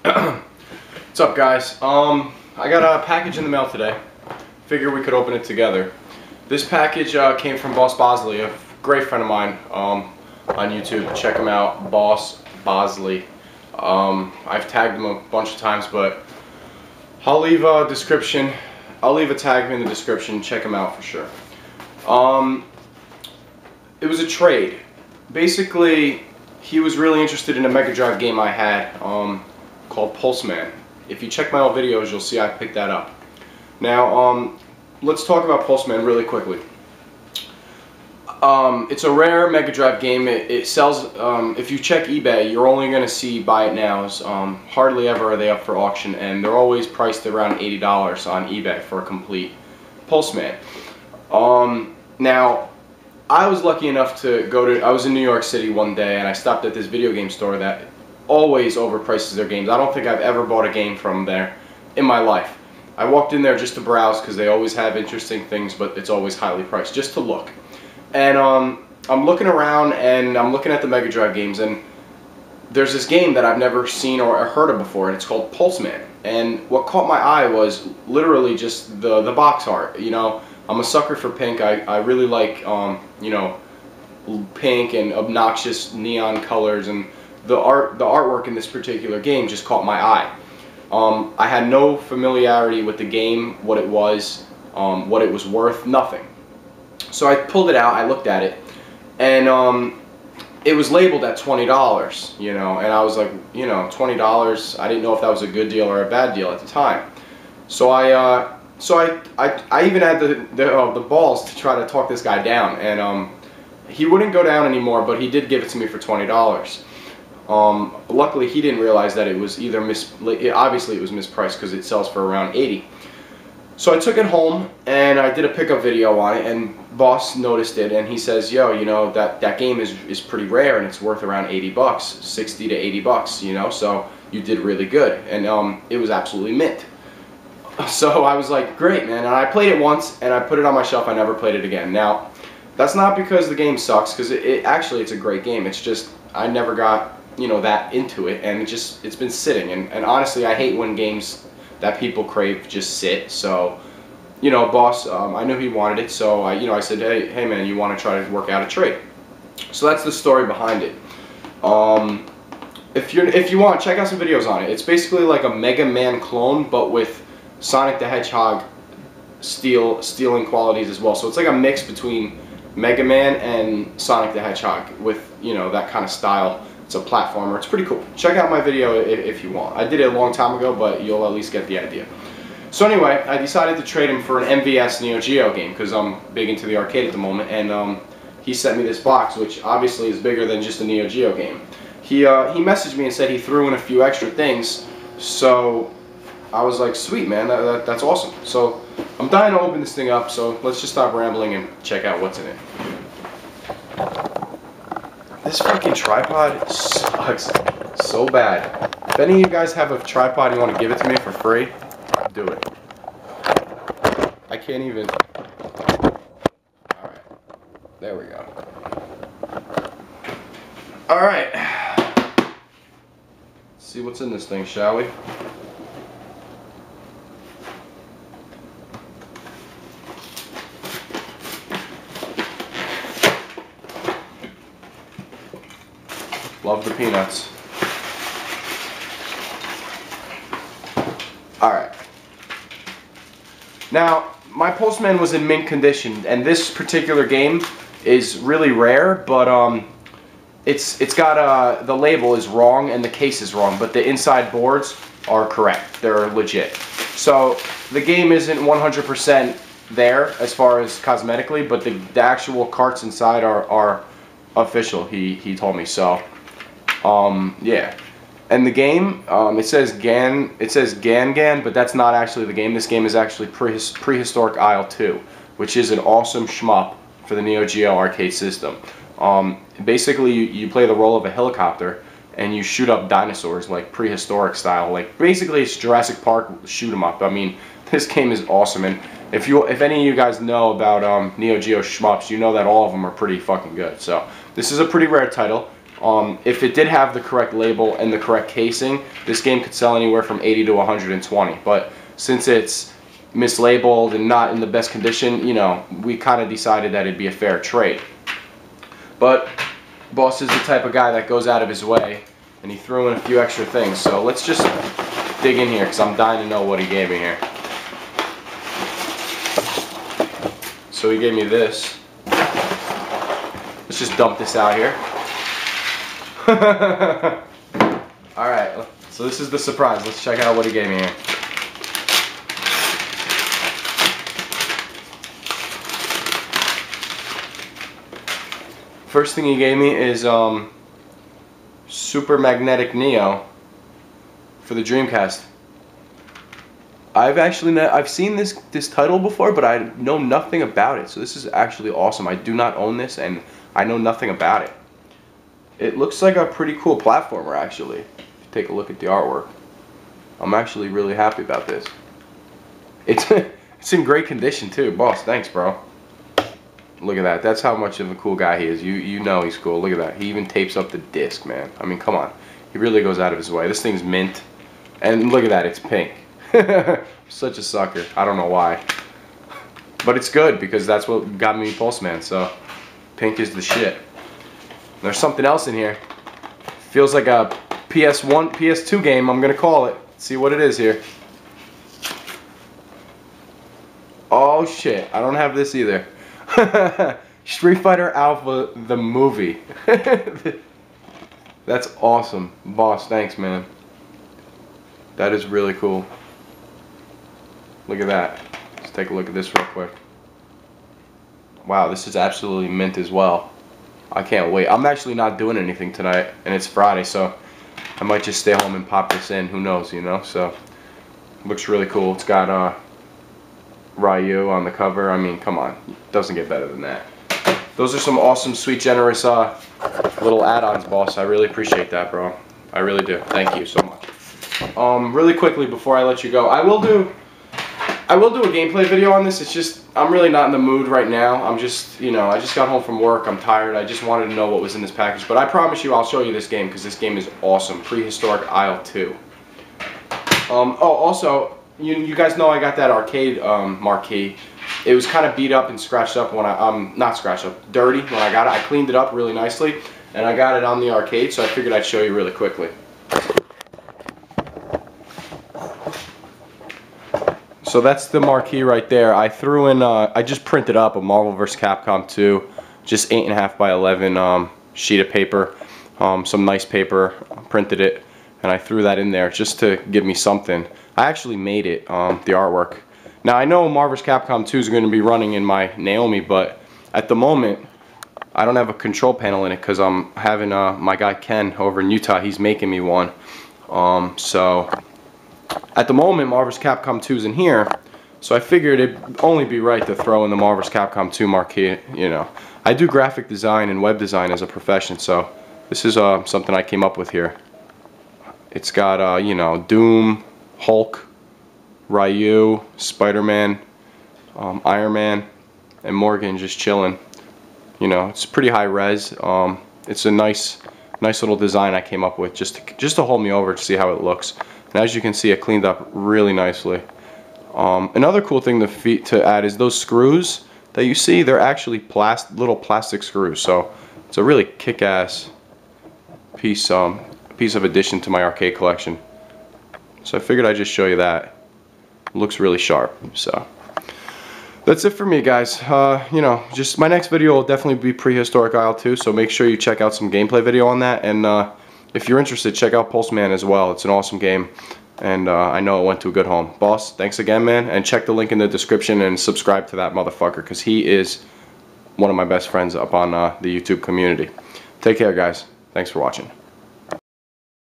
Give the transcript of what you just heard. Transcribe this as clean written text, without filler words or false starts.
What's up, guys? I got a package in the mail today. Figure we could open it together. This package came from Boss Bosley, a great friend of mine on YouTube. Check him out, Boss Bosley. I've tagged him a bunch of times, but I'll leave a description. I'll leave a tag in the description. Check him out for sure. It was a trade. Basically, he was really interested in a Mega Drive game I had called Pulseman. If you check my old videos, you'll see I picked that up. Now, let's talk about Pulseman really quickly. It's a rare Mega Drive game. It sells, if you check eBay, you're only going to see buy it nows. Hardly ever are they up for auction, and they're always priced around $80 on eBay for a complete Pulseman. Now, I was lucky enough to I was in New York City one day, and I stopped at this video game store that always overprices their games. I don't think I've ever bought a game from there in my life. I walked in there just to browse because they always have interesting things, but it's always highly priced, just to look. And I'm looking around and I'm looking at the Mega Drive games, and there's this game that I've never seen or heard of before, and it's called Pulseman. And what caught my eye was literally just the box art. You know, I'm a sucker for pink. I really like you know, pink and obnoxious neon colors, and the artwork in this particular game just caught my eye. I had no familiarity with the game, what it was worth, nothing. So I pulled it out, I looked at it, and it was labeled at $20, you know, and I was like, you know, $20, I didn't know if that was a good deal or a bad deal at the time. So I even had the balls to try to talk this guy down, and he wouldn't go down anymore, but he did give it to me for $20. Luckily, he didn't realize that it was either obviously it was mispriced because it sells for around $80. So I took it home and I did a pickup video on it, and Boss noticed it, and he says, "Yo, you know, that game is pretty rare and it's worth around $80, 60 to 80 bucks, you know, so you did really good." And it was absolutely mint. So I was like, "Great, man." And I played it once and I put it on my shelf. I never played it again. Now, that's not because the game sucks, because actually it's a great game. It's just I never got, you know, that into it, and it's been sitting, and honestly I hate when games that people crave just sit. So, you know, Boss, I knew he wanted it, so I said, hey man, you want to try to work out a trade? So that's the story behind it. If you want, check out some videos on it. It's basically like a Mega Man clone, but with Sonic the Hedgehog stealing qualities as well. So it's like a mix between Mega Man and Sonic the Hedgehog with, you know, that kind of style. It's a platformer. It's pretty cool. Check out my video if you want. I did it a long time ago, but you'll at least get the idea. So anyway, I decided to trade him for an MVS Neo Geo game because I'm big into the arcade at the moment, and he sent me this box, which obviously is bigger than just a Neo Geo game. He messaged me and said he threw in a few extra things, so I was like, sweet man, that's awesome. So I'm dying to open this thing up, so let's just stop rambling and check out what's in it. This fucking tripod sucks so bad. If any of you guys have a tripod and you want to give it to me for free, do it. I can't even. Alright. There we go. Alright. Let's see what's in this thing, shall we? Love the peanuts. Alright. Now, my Pulseman was in mint condition, and this particular game is really rare, but it's got the label is wrong and the case is wrong, but the inside boards are correct. They're legit. So the game isn't 100% there as far as cosmetically, but the actual carts inside are official, he told me. So yeah, and the game, it says Gan, but that's not actually the game. This game is actually Prehistoric Isle 2, which is an awesome shmup for the Neo Geo arcade system. Basically, you play the role of a helicopter, and you shoot up dinosaurs, like prehistoric style. Like, basically, it's Jurassic Park shoot 'em up. I mean, this game is awesome, and if any of you guys know about Neo Geo shmups, you know that all of them are pretty fucking good. So, this is a pretty rare title. If it did have the correct label and the correct casing, this game could sell anywhere from 80 to 120. But since it's mislabeled and not in the best condition, you know, we kind of decided that it'd be a fair trade. But Boss is the type of guy that goes out of his way, and he threw in a few extra things. So let's just dig in here, because I'm dying to know what he gave me here. So he gave me this. Let's just dump this out here. Alright, so this is the surprise. Let's check out what he gave me here. First thing he gave me is Super Magnetic Neo for the Dreamcast. I've seen this title before, but I know nothing about it. So this is actually awesome. I do not own this, and I know nothing about it. It looks like a pretty cool platformer, actually. If you take a look at the artwork, I'm actually really happy about this. It's in great condition too. Boss, thanks, bro. Look at that. That's how much of a cool guy he is. You know he's cool. Look at that. He even tapes up the disc, man. I mean, come on. He really goes out of his way. This thing's mint. And look at that. It's pink. Such a sucker. I don't know why. But it's good, because that's what got me Pulseman. So, pink is the shit. There's something else in here. Feels like a PS1, PS2 game, I'm going to call it. Let's see what it is here. Oh, shit. I don't have this either. Street Fighter Alpha the movie. That's awesome. Boss, thanks, man. That is really cool. Look at that. Let's take a look at this real quick. Wow, this is absolutely mint as well. I can't wait. I'm actually not doing anything tonight, and it's Friday, so I might just stay home and pop this in. Who knows, you know? So, looks really cool. It's got Ryu on the cover. I mean, come on. Doesn't get better than that. Those are some awesome, sweet, generous little add-ons, Boss. I really appreciate that, bro. I really do. Thank you so much. Really quickly before I let you go, I will do a gameplay video on this. It's just, I'm really not in the mood right now. I'm just, you know, I just got home from work. I'm tired. I just wanted to know what was in this package. But I promise you, I'll show you this game, because this game is awesome. Prehistoric Isle 2. Oh, also, you guys know I got that arcade marquee. It was kind of beat up and scratched up when not scratched up, dirty when I got it. I cleaned it up really nicely, and I got it on the arcade, so I figured I'd show you really quickly. So that's the marquee right there. I threw in, I just printed up a Marvel vs. Capcom 2, just 8.5 by 11 sheet of paper, some nice paper, printed it, and I threw that in there just to give me something. I actually made it, the artwork. Now I know Marvel vs. Capcom 2 is going to be running in my Naomi, but at the moment I don't have a control panel in it, because I'm having my guy Ken over in Utah, he's making me one. So at the moment, Marvel vs. Capcom 2 is in here, so I figured it'd only be right to throw in the Marvel vs. Capcom 2 marquee, you know. I do graphic design and web design as a profession, so this is something I came up with here. It's got, you know, Doom, Hulk, Ryu, Spider-Man, Iron Man, and Morgan just chilling. You know, it's pretty high res. It's a nice little design I came up with just to hold me over to see how it looks. And as you can see, it cleaned up really nicely. Another cool thing to add is those screws that you see. They're actually little plastic screws, so it's a really kick-ass piece of addition to my arcade collection. So I figured I'd just show you that. It looks really sharp. So that's it for me, guys. You know, just my next video will definitely be Prehistoric Isle 2, so make sure you check out some gameplay video on that. And if you're interested, check out Pulseman as well. It's an awesome game, and I know it went to a good home. Boss, thanks again, man, and check the link in the description and subscribe to that motherfucker, because he is one of my best friends up on the YouTube community. Take care, guys. Thanks for watching.